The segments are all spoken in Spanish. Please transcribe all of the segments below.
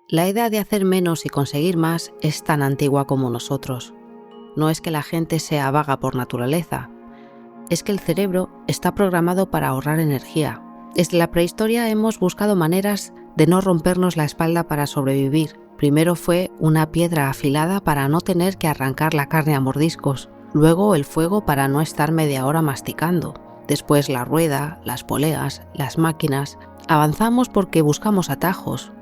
La idea de hacer menos y conseguir más es tan antigua como nosotros. No es que la gente sea vaga por naturaleza, es que el cerebro está programado para ahorrar energía. Desde la prehistoria hemos buscado maneras de no rompernos la espalda para sobrevivir. Primero fue una piedra afilada para no tener que arrancar la carne a mordiscos, luego el fuego para no estar media hora masticando, después la rueda, las poleas, las máquinas. Avanzamos porque buscamos atajos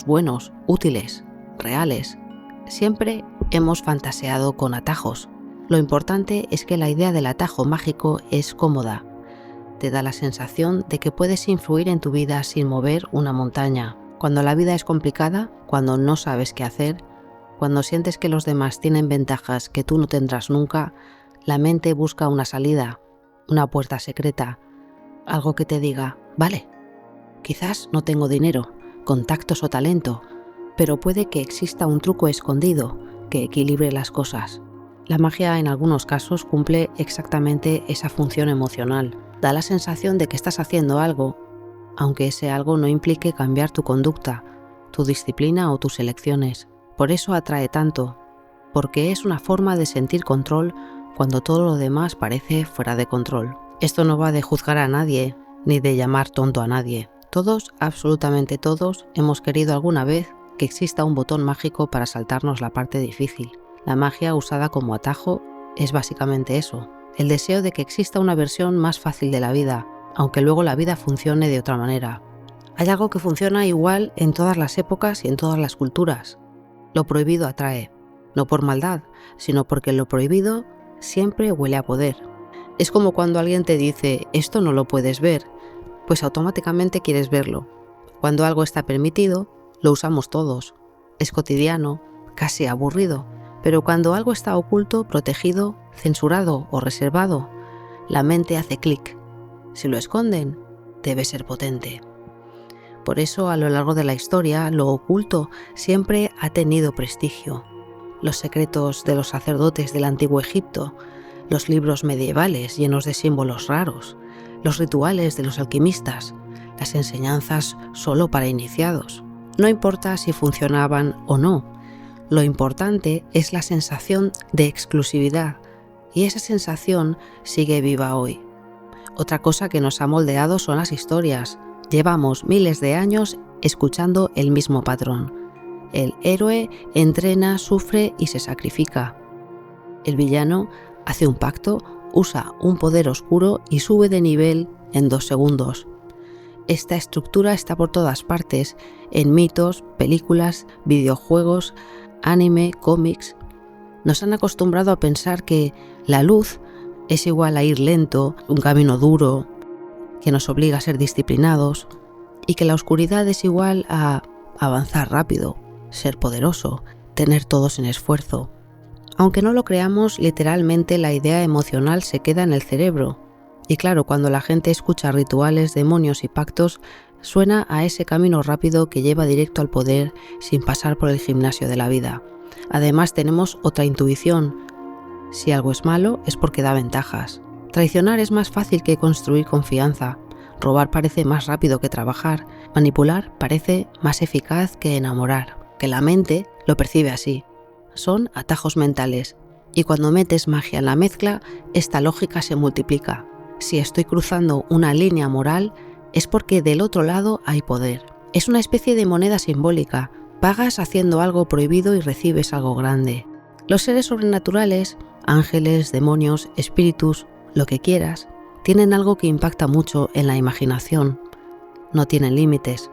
buenos, útiles, reales. Siempre hemos fantaseado con atajos. Lo importante es que la idea del atajo mágico es cómoda. Te da la sensación de que puedes influir en tu vida sin mover una montaña. Cuando la vida es complicada, cuando no sabes qué hacer, cuando sientes que los demás tienen ventajas que tú no tendrás nunca, la mente busca una salida, una puerta secreta, algo que te diga, vale, quizás no tengo dinero, contactos o talento, pero puede que exista un truco escondido que equilibre las cosas. La magia en algunos casos cumple exactamente esa función emocional. Da la sensación de que estás haciendo algo, aunque ese algo no implique cambiar tu conducta, tu disciplina o tus elecciones. Por eso atrae tanto, porque es una forma de sentir control cuando todo lo demás parece fuera de control. Esto no va de juzgar a nadie, ni de llamar tonto a nadie. Todos, absolutamente todos, hemos querido alguna vez que exista un botón mágico para saltarnos la parte difícil. La magia usada como atajo es básicamente eso, el deseo de que exista una versión más fácil de la vida, aunque luego la vida funcione de otra manera. Hay algo que funciona igual en todas las épocas y en todas las culturas. Lo prohibido atrae, no por maldad, sino porque lo prohibido siempre huele a poder. Es como cuando alguien te dice, esto no lo puedes ver, pues automáticamente quieres verlo. Cuando algo está permitido, lo usamos todos. Es cotidiano, casi aburrido, pero cuando algo está oculto, protegido, censurado o reservado, la mente hace clic. Si lo esconden, debe ser potente. Por eso, a lo largo de la historia, lo oculto siempre ha tenido prestigio. Los secretos de los sacerdotes del antiguo Egipto, los libros medievales llenos de símbolos raros, los rituales de los alquimistas, las enseñanzas solo para iniciados. No importa si funcionaban o no, lo importante es la sensación de exclusividad, y esa sensación sigue viva hoy. Otra cosa que nos ha moldeado son las historias. Llevamos miles de años escuchando el mismo patrón. El héroe entrena, sufre y se sacrifica. El villano hace un pacto, usa un poder oscuro y sube de nivel en 2 segundos. Esta estructura está por todas partes, en mitos, películas, videojuegos, anime, cómics. Nos han acostumbrado a pensar que la luz es igual a ir lento, un camino duro, que nos obliga a ser disciplinados, y que la oscuridad es igual a avanzar rápido, ser poderoso, tener todo sin esfuerzo. Aunque no lo creamos, literalmente la idea emocional se queda en el cerebro. Y claro, cuando la gente escucha rituales, demonios y pactos, suena a ese camino rápido que lleva directo al poder sin pasar por el gimnasio de la vida. Además, tenemos otra intuición. Si algo es malo, es porque da ventajas. Traicionar es más fácil que construir confianza. Robar parece más rápido que trabajar. Manipular parece más eficaz que enamorar. Que la mente lo percibe así. Son atajos mentales. Y cuando metes magia en la mezcla, esta lógica se multiplica. Si estoy cruzando una línea moral, es porque del otro lado hay poder. Es una especie de moneda simbólica. Pagas haciendo algo prohibido y recibes algo grande. Los seres sobrenaturales, ángeles, demonios, espíritus, lo que quieras, tienen algo que impacta mucho en la imaginación. No tienen límites.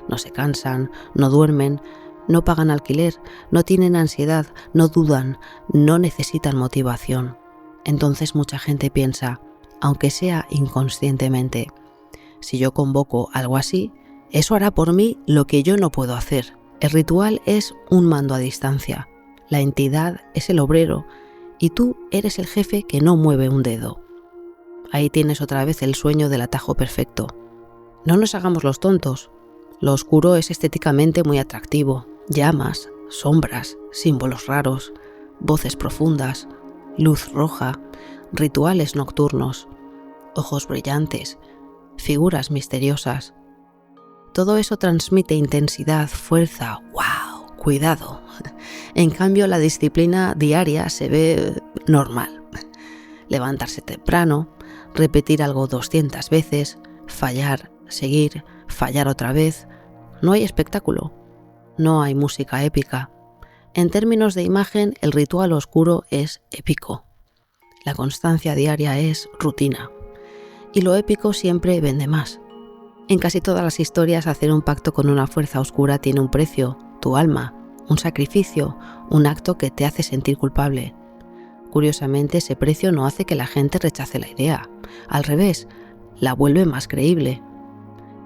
No se cansan, no duermen, no pagan alquiler, no tienen ansiedad, no dudan, no necesitan motivación. Entonces mucha gente piensa, aunque sea inconscientemente, si yo convoco algo así, eso hará por mí lo que yo no puedo hacer. El ritual es un mando a distancia. La entidad es el obrero y tú eres el jefe que no mueve un dedo. Ahí tienes otra vez el sueño del atajo perfecto. No nos hagamos los tontos. Lo oscuro es estéticamente muy atractivo. Llamas, sombras, símbolos raros, voces profundas, luz roja, rituales nocturnos, ojos brillantes, figuras misteriosas. Todo eso transmite intensidad, fuerza, ¡wow!, cuidado. En cambio, la disciplina diaria se ve normal. Levantarse temprano, repetir algo 200 veces, fallar, seguir, fallar otra vez. No hay espectáculo, no hay música épica. En términos de imagen, el ritual oscuro es épico. La constancia diaria es rutina. Y lo épico siempre vende más. En casi todas las historias, hacer un pacto con una fuerza oscura tiene un precio, tu alma, un sacrificio, un acto que te hace sentir culpable. Curiosamente, ese precio no hace que la gente rechace la idea. Al revés, la vuelve más creíble.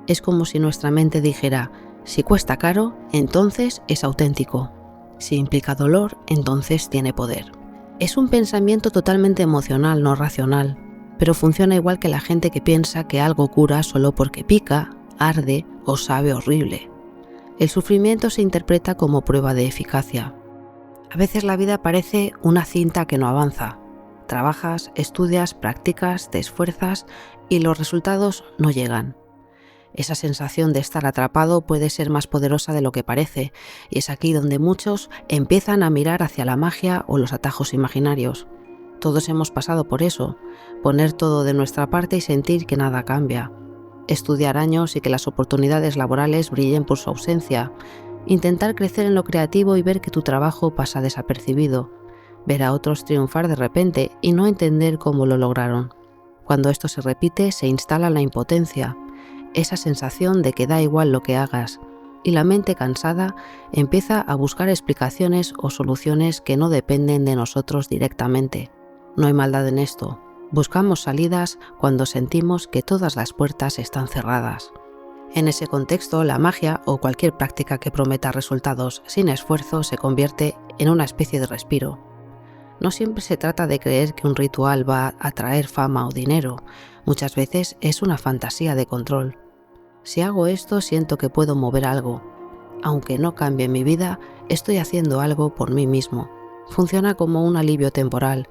Es como si nuestra mente dijera, si cuesta caro, entonces es auténtico. Si implica dolor, entonces tiene poder. Es un pensamiento totalmente emocional, no racional, pero funciona igual que la gente que piensa que algo cura solo porque pica, arde o sabe horrible. El sufrimiento se interpreta como prueba de eficacia. A veces la vida parece una cinta que no avanza. Trabajas, estudias, practicas, te esfuerzas y los resultados no llegan. Esa sensación de estar atrapado puede ser más poderosa de lo que parece, y es aquí donde muchos empiezan a mirar hacia la magia o los atajos imaginarios. Todos hemos pasado por eso, poner todo de nuestra parte y sentir que nada cambia. Estudiar años y que las oportunidades laborales brillen por su ausencia. Intentar crecer en lo creativo y ver que tu trabajo pasa desapercibido. Ver a otros triunfar de repente y no entender cómo lo lograron. Cuando esto se repite, se instala la impotencia, esa sensación de que da igual lo que hagas, y la mente cansada empieza a buscar explicaciones o soluciones que no dependen de nosotros directamente. No hay maldad en esto. Buscamos salidas cuando sentimos que todas las puertas están cerradas. En ese contexto, la magia o cualquier práctica que prometa resultados sin esfuerzo se convierte en una especie de respiro. No siempre se trata de creer que un ritual va a traer fama o dinero. Muchas veces es una fantasía de control. Si hago esto, siento que puedo mover algo. Aunque no cambie mi vida, estoy haciendo algo por mí mismo. Funciona como un alivio temporal.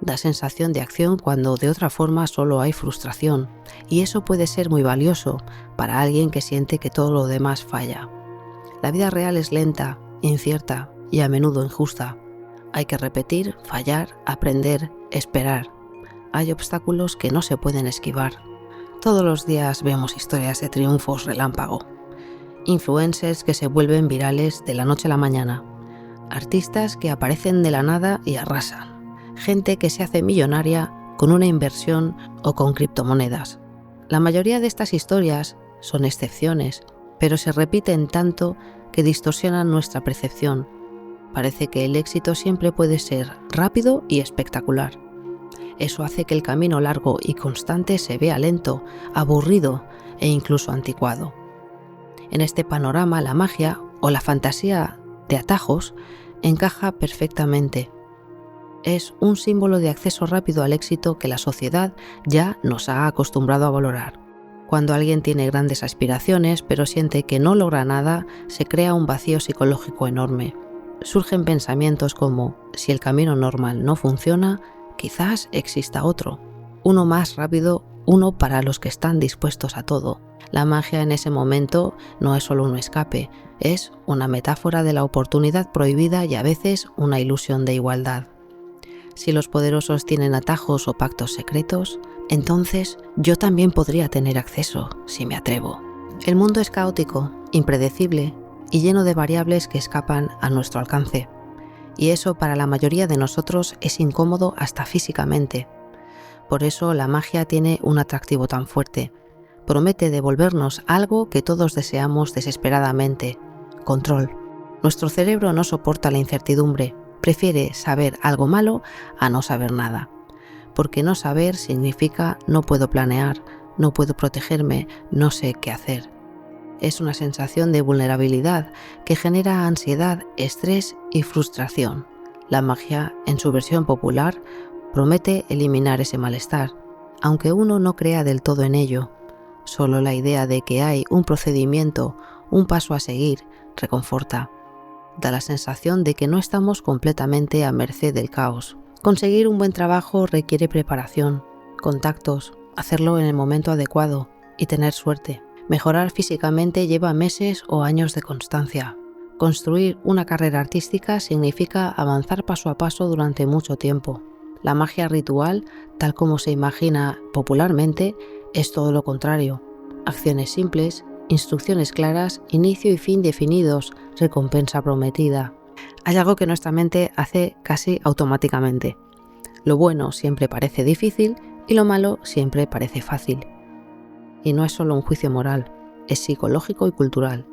Da sensación de acción cuando de otra forma solo hay frustración, y eso puede ser muy valioso para alguien que siente que todo lo demás falla. La vida real es lenta, incierta y a menudo injusta. Hay que repetir, fallar, aprender, esperar. Hay obstáculos que no se pueden esquivar. Todos los días vemos historias de triunfos relámpago. Influencers que se vuelven virales de la noche a la mañana. Artistas que aparecen de la nada y arrasan. Gente que se hace millonaria con una inversión o con criptomonedas. La mayoría de estas historias son excepciones, pero se repiten tanto que distorsionan nuestra percepción. Parece que el éxito siempre puede ser rápido y espectacular. Eso hace que el camino largo y constante se vea lento, aburrido e incluso anticuado. En este panorama, la magia o la fantasía de atajos encaja perfectamente. Es un símbolo de acceso rápido al éxito que la sociedad ya nos ha acostumbrado a valorar. Cuando alguien tiene grandes aspiraciones pero siente que no logra nada, se crea un vacío psicológico enorme. Surgen pensamientos como, si el camino normal no funciona, quizás exista otro. Uno más rápido, uno para los que están dispuestos a todo. La magia en ese momento no es solo un escape, es una metáfora de la oportunidad prohibida y a veces una ilusión de igualdad. Si los poderosos tienen atajos o pactos secretos, entonces yo también podría tener acceso, si me atrevo. El mundo es caótico, impredecible y lleno de variables que escapan a nuestro alcance. Y eso para la mayoría de nosotros es incómodo hasta físicamente. Por eso la magia tiene un atractivo tan fuerte. Promete devolvernos algo que todos deseamos desesperadamente: control. Nuestro cerebro no soporta la incertidumbre. Prefiere saber algo malo a no saber nada, porque no saber significa no puedo planear, no puedo protegerme, no sé qué hacer. Es una sensación de vulnerabilidad que genera ansiedad, estrés y frustración. La magia, en su versión popular, promete eliminar ese malestar, aunque uno no crea del todo en ello. Solo la idea de que hay un procedimiento, un paso a seguir, reconforta. Da la sensación de que no estamos completamente a merced del caos. Conseguir un buen trabajo requiere preparación, contactos, hacerlo en el momento adecuado y tener suerte. Mejorar físicamente lleva meses o años de constancia. Construir una carrera artística significa avanzar paso a paso durante mucho tiempo. La magia ritual, tal como se imagina popularmente, es todo lo contrario. Acciones simples, instrucciones claras, inicio y fin definidos, recompensa prometida. Hay algo que nuestra mente hace casi automáticamente. Lo bueno siempre parece difícil y lo malo siempre parece fácil. Y no es solo un juicio moral, es psicológico y cultural.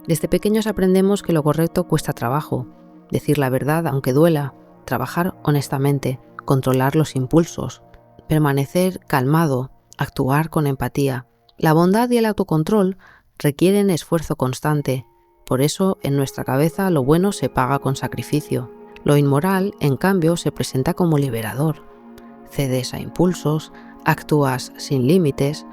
Desde pequeños aprendemos que lo correcto cuesta trabajo, decir la verdad aunque duela, trabajar honestamente, controlar los impulsos, permanecer calmado, actuar con empatía. La bondad y el autocontrol requieren esfuerzo constante. Por eso, en nuestra cabeza lo bueno se paga con sacrificio. Lo inmoral, en cambio, se presenta como liberador. Cedes a impulsos, actúas sin límites,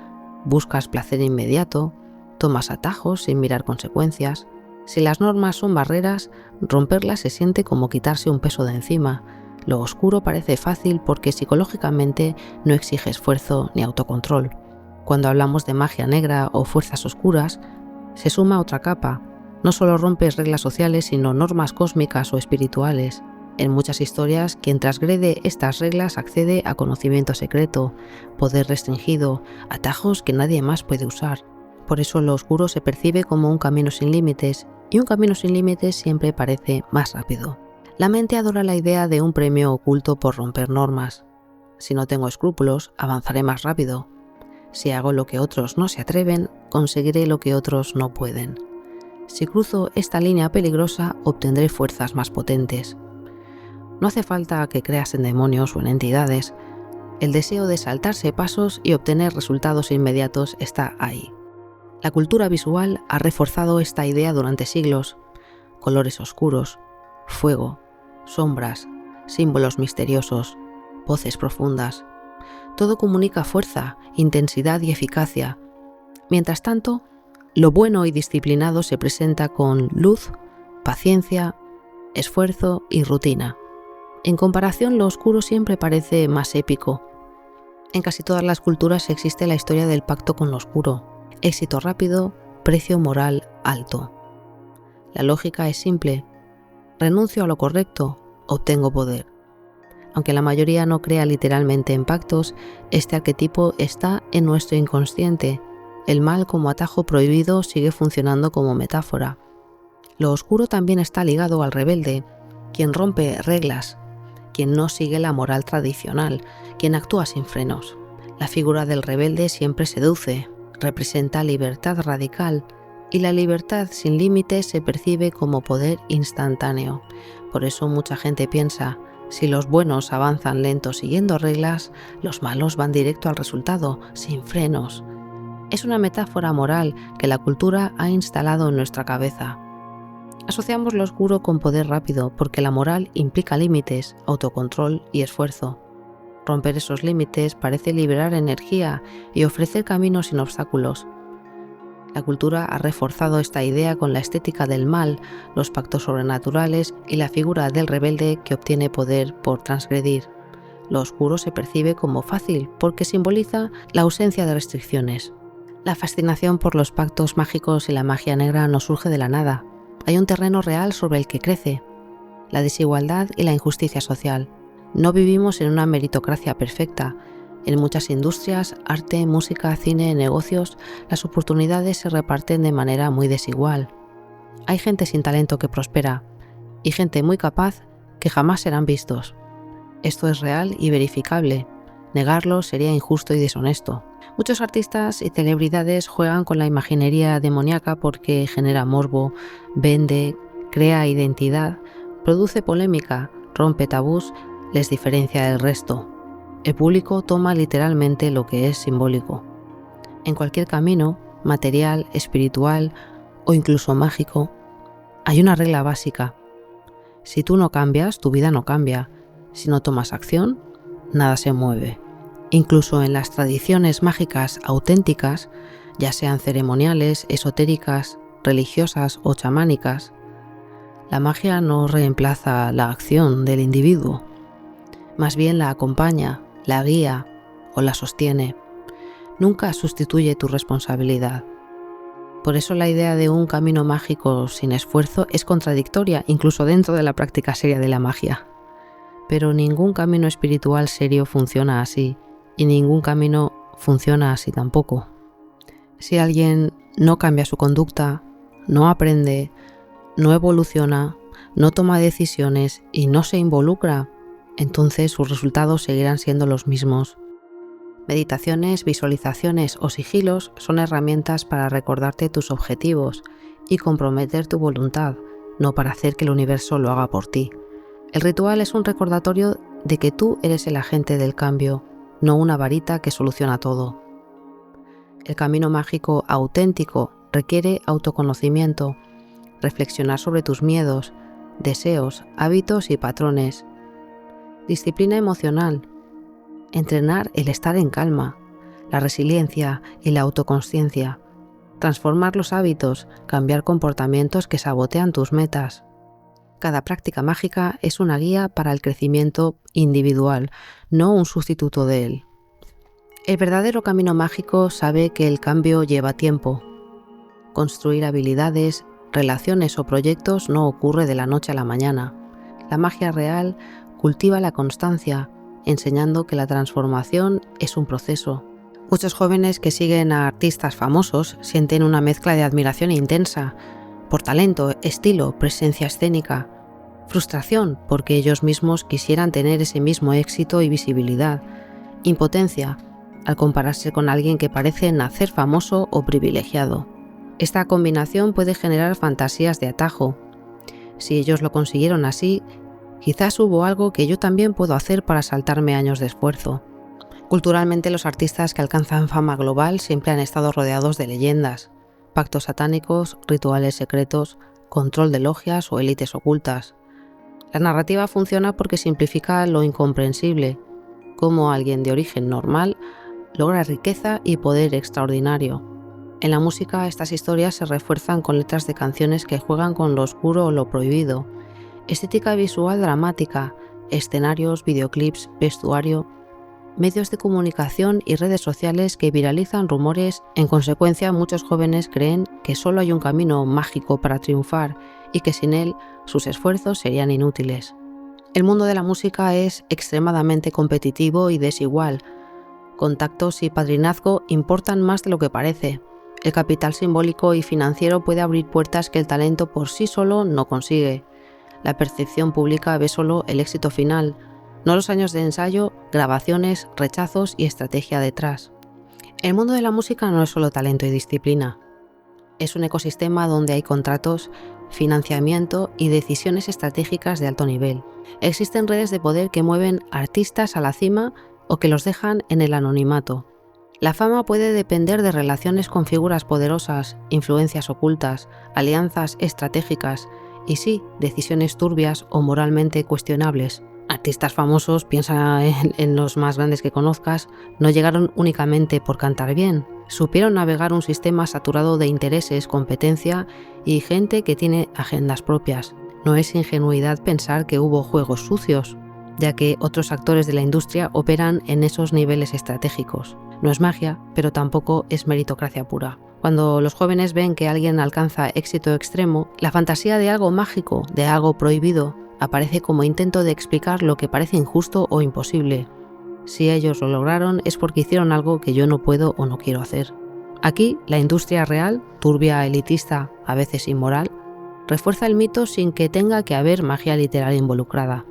buscas placer inmediato, tomas atajos sin mirar consecuencias. Si las normas son barreras, romperlas se siente como quitarse un peso de encima. Lo oscuro parece fácil porque psicológicamente no exige esfuerzo ni autocontrol. Cuando hablamos de magia negra o fuerzas oscuras, se suma otra capa. No solo rompes reglas sociales, sino normas cósmicas o espirituales. En muchas historias, quien transgrede estas reglas accede a conocimiento secreto, poder restringido, atajos que nadie más puede usar. Por eso lo oscuro se percibe como un camino sin límites, y un camino sin límites siempre parece más rápido. La mente adora la idea de un premio oculto por romper normas. Si no tengo escrúpulos, avanzaré más rápido. Si hago lo que otros no se atreven, conseguiré lo que otros no pueden. Si cruzo esta línea peligrosa, obtendré fuerzas más potentes. No hace falta que creas en demonios o en entidades. El deseo de saltarse pasos y obtener resultados inmediatos está ahí. La cultura visual ha reforzado esta idea durante siglos. Colores oscuros, fuego, sombras, símbolos misteriosos, voces profundas. Todo comunica fuerza, intensidad y eficacia. Mientras tanto, lo bueno y disciplinado se presenta con luz, paciencia, esfuerzo y rutina. En comparación, lo oscuro siempre parece más épico. En casi todas las culturas existe la historia del pacto con lo oscuro. Éxito rápido, precio moral alto. La lógica es simple. Renuncio a lo correcto, obtengo poder. Aunque la mayoría no crea literalmente en pactos, este arquetipo está en nuestro inconsciente. El mal como atajo prohibido sigue funcionando como metáfora. Lo oscuro también está ligado al rebelde, quien rompe reglas, quien no sigue la moral tradicional, quien actúa sin frenos. La figura del rebelde siempre seduce, representa libertad radical, y la libertad sin límites se percibe como poder instantáneo. Por eso mucha gente piensa, si los buenos avanzan lento siguiendo reglas, los malos van directo al resultado, sin frenos. Es una metáfora moral que la cultura ha instalado en nuestra cabeza. Asociamos lo oscuro con poder rápido porque la moral implica límites, autocontrol y esfuerzo. Romper esos límites parece liberar energía y ofrecer caminos sin obstáculos. La cultura ha reforzado esta idea con la estética del mal, los pactos sobrenaturales y la figura del rebelde que obtiene poder por transgredir. Lo oscuro se percibe como fácil porque simboliza la ausencia de restricciones. La fascinación por los pactos mágicos y la magia negra no surge de la nada. Hay un terreno real sobre el que crece: la desigualdad y la injusticia social. No vivimos en una meritocracia perfecta. En muchas industrias, arte, música, cine, negocios, las oportunidades se reparten de manera muy desigual. Hay gente sin talento que prospera y gente muy capaz que jamás serán vistos. Esto es real y verificable. Negarlo sería injusto y deshonesto. Muchos artistas y celebridades juegan con la imaginería demoníaca porque genera morbo, vende, crea identidad, produce polémica, rompe tabús, les diferencia del resto. El público toma literalmente lo que es simbólico. En cualquier camino, material, espiritual o incluso mágico, hay una regla básica. Si tú no cambias, tu vida no cambia. Si no tomas acción, nada se mueve. Incluso en las tradiciones mágicas auténticas, ya sean ceremoniales, esotéricas, religiosas o chamánicas, la magia no reemplaza la acción del individuo. Más bien la acompaña, la guía o la sostiene. nunca sustituye tu responsabilidad. Por eso la idea de un camino mágico sin esfuerzo es contradictoria, incluso dentro de la práctica seria de la magia. Pero ningún camino espiritual serio funciona así, y ningún camino funciona así tampoco. Si alguien no cambia su conducta, no aprende, no evoluciona, no toma decisiones y no se involucra, entonces sus resultados seguirán siendo los mismos. Meditaciones, visualizaciones o sigilos son herramientas para recordarte tus objetivos y comprometer tu voluntad, no para hacer que el universo lo haga por ti. El ritual es un recordatorio de que tú eres el agente del cambio, no una varita que soluciona todo. El camino mágico auténtico requiere autoconocimiento, reflexionar sobre tus miedos, deseos, hábitos y patrones, disciplina emocional, entrenar el estar en calma, la resiliencia y la autoconsciencia, transformar los hábitos, cambiar comportamientos que sabotean tus metas. Cada práctica mágica es una guía para el crecimiento individual, no un sustituto de él. El verdadero camino mágico sabe que el cambio lleva tiempo. Construir habilidades, relaciones o proyectos no ocurre de la noche a la mañana. La magia real cultiva la constancia, enseñando que la transformación es un proceso. Muchos jóvenes que siguen a artistas famosos sienten una mezcla de admiración intensa por talento, estilo, presencia escénica, frustración porque ellos mismos quisieran tener ese mismo éxito y visibilidad, impotencia al compararse con alguien que parece nacer famoso o privilegiado. Esta combinación puede generar fantasías de atajo. Si ellos lo consiguieron así, quizás hubo algo que yo también puedo hacer para saltarme años de esfuerzo. Culturalmente, los artistas que alcanzan fama global siempre han estado rodeados de leyendas, pactos satánicos, rituales secretos, control de logias o élites ocultas. La narrativa funciona porque simplifica lo incomprensible, cómo alguien de origen normal logra riqueza y poder extraordinario. En la música, estas historias se refuerzan con letras de canciones que juegan con lo oscuro o lo prohibido, estética visual dramática, escenarios, videoclips, vestuario, medios de comunicación y redes sociales que viralizan rumores. En consecuencia, muchos jóvenes creen que solo hay un camino mágico para triunfar y que sin él sus esfuerzos serían inútiles. El mundo de la música es extremadamente competitivo y desigual. Contactos y padrinazgo importan más de lo que parece. El capital simbólico y financiero puede abrir puertas que el talento por sí solo no consigue. La percepción pública ve solo el éxito final, no los años de ensayo, grabaciones, rechazos y estrategia detrás. El mundo de la música no es solo talento y disciplina. Es un ecosistema donde hay contratos, financiamiento y decisiones estratégicas de alto nivel. Existen redes de poder que mueven artistas a la cima o que los dejan en el anonimato. La fama puede depender de relaciones con figuras poderosas, influencias ocultas, alianzas estratégicas y sí, decisiones turbias o moralmente cuestionables. Artistas famosos, piensa en los más grandes que conozcas, no llegaron únicamente por cantar bien. Supieron navegar un sistema saturado de intereses, competencia y gente que tiene agendas propias. No es ingenuidad pensar que hubo juegos sucios, ya que otros actores de la industria operan en esos niveles estratégicos. No es magia, pero tampoco es meritocracia pura. Cuando los jóvenes ven que alguien alcanza éxito extremo, la fantasía de algo mágico, de algo prohibido, aparece como intento de explicar lo que parece injusto o imposible. Si ellos lo lograron es porque hicieron algo que yo no puedo o no quiero hacer. Aquí, la industria real, turbia, elitista, a veces inmoral, refuerza el mito sin que tenga que haber magia literal involucrada.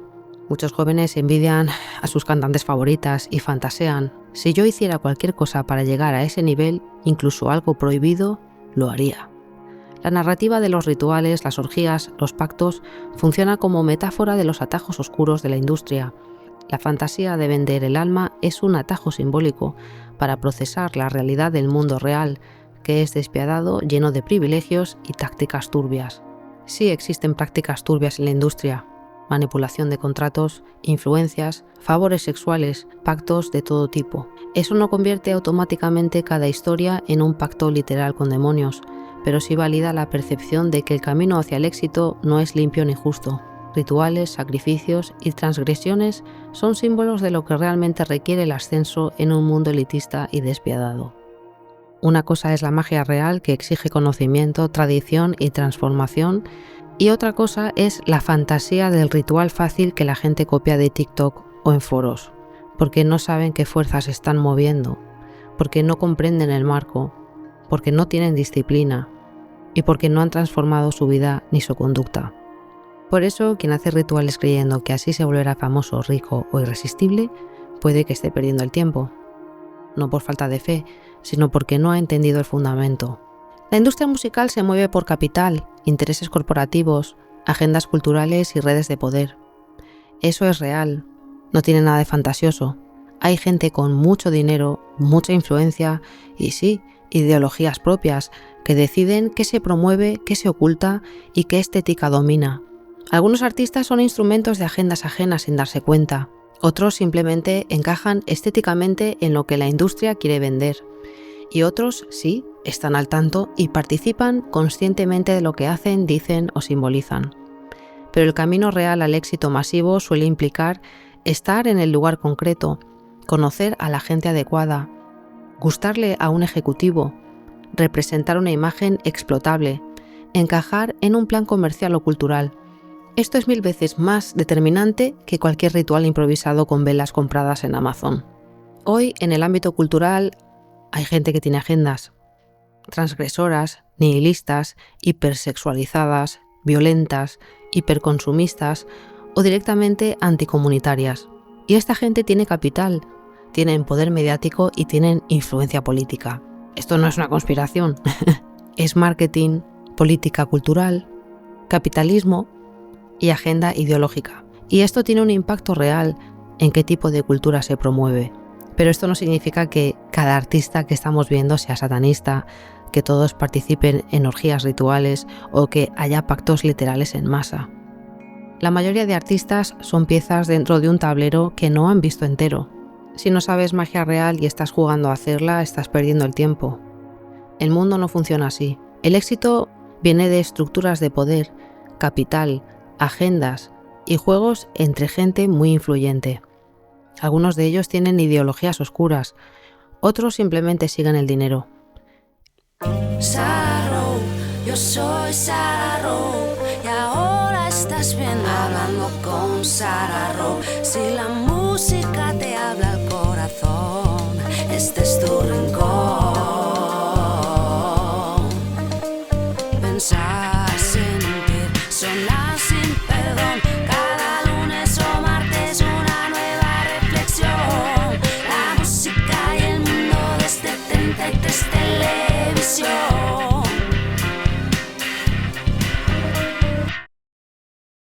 Muchos jóvenes envidian a sus cantantes favoritas y fantasean: si yo hiciera cualquier cosa para llegar a ese nivel, incluso algo prohibido, lo haría. La narrativa de los rituales, las orgías, los pactos funciona como metáfora de los atajos oscuros de la industria. La fantasía de vender el alma es un atajo simbólico para procesar la realidad del mundo real, que es despiadado, lleno de privilegios y tácticas turbias. Sí existen prácticas turbias en la industria: manipulación de contratos, influencias, favores sexuales, pactos de todo tipo. Eso no convierte automáticamente cada historia en un pacto literal con demonios, pero sí valida la percepción de que el camino hacia el éxito no es limpio ni justo. Rituales, sacrificios y transgresiones son símbolos de lo que realmente requiere el ascenso en un mundo elitista y despiadado. Una cosa es la magia real, que exige conocimiento, tradición y transformación, y otra cosa es la fantasía del ritual fácil que la gente copia de TikTok o en foros, porque no saben qué fuerzas están moviendo, porque no comprenden el marco, porque no tienen disciplina y porque no han transformado su vida ni su conducta. Por eso, quien hace rituales creyendo que así se volverá famoso, rico o irresistible, puede que esté perdiendo el tiempo. No por falta de fe, sino porque no ha entendido el fundamento. La industria musical se mueve por capital, intereses corporativos, agendas culturales y redes de poder. Eso es real, no tiene nada de fantasioso. Hay gente con mucho dinero, mucha influencia y sí, ideologías propias que deciden qué se promueve, qué se oculta y qué estética domina. Algunos artistas son instrumentos de agendas ajenas sin darse cuenta. Otros simplemente encajan estéticamente en lo que la industria quiere vender. Y otros, sí, están al tanto y participan conscientemente de lo que hacen, dicen o simbolizan. Pero el camino real al éxito masivo suele implicar estar en el lugar concreto, conocer a la gente adecuada, gustarle a un ejecutivo, representar una imagen explotable, encajar en un plan comercial o cultural. Esto es 1000 veces más determinante que cualquier ritual improvisado con velas compradas en Amazon. Hoy, en el ámbito cultural, hay gente que tiene agendas transgresoras, nihilistas, hipersexualizadas, violentas, hiperconsumistas o directamente anticomunitarias. Y esta gente tiene capital, tienen poder mediático y tienen influencia política. Esto no es una conspiración, es marketing, política cultural, capitalismo y agenda ideológica. Y esto tiene un impacto real en qué tipo de cultura se promueve. Pero esto no significa que cada artista que estamos viendo sea satanista, que todos participen en orgías rituales o que haya pactos literales en masa. La mayoría de artistas son piezas dentro de un tablero que no han visto entero. Si no sabes magia real y estás jugando a hacerla, estás perdiendo el tiempo. El mundo no funciona así. El éxito viene de estructuras de poder, capital, agendas y juegos entre gente muy influyente. Algunos de ellos tienen ideologías oscuras, otros simplemente siguen el dinero. Sarah, yo soy Sarah y ahora estás bien hablando con Sarah. Si la música te habla al corazón, este es tu rincón.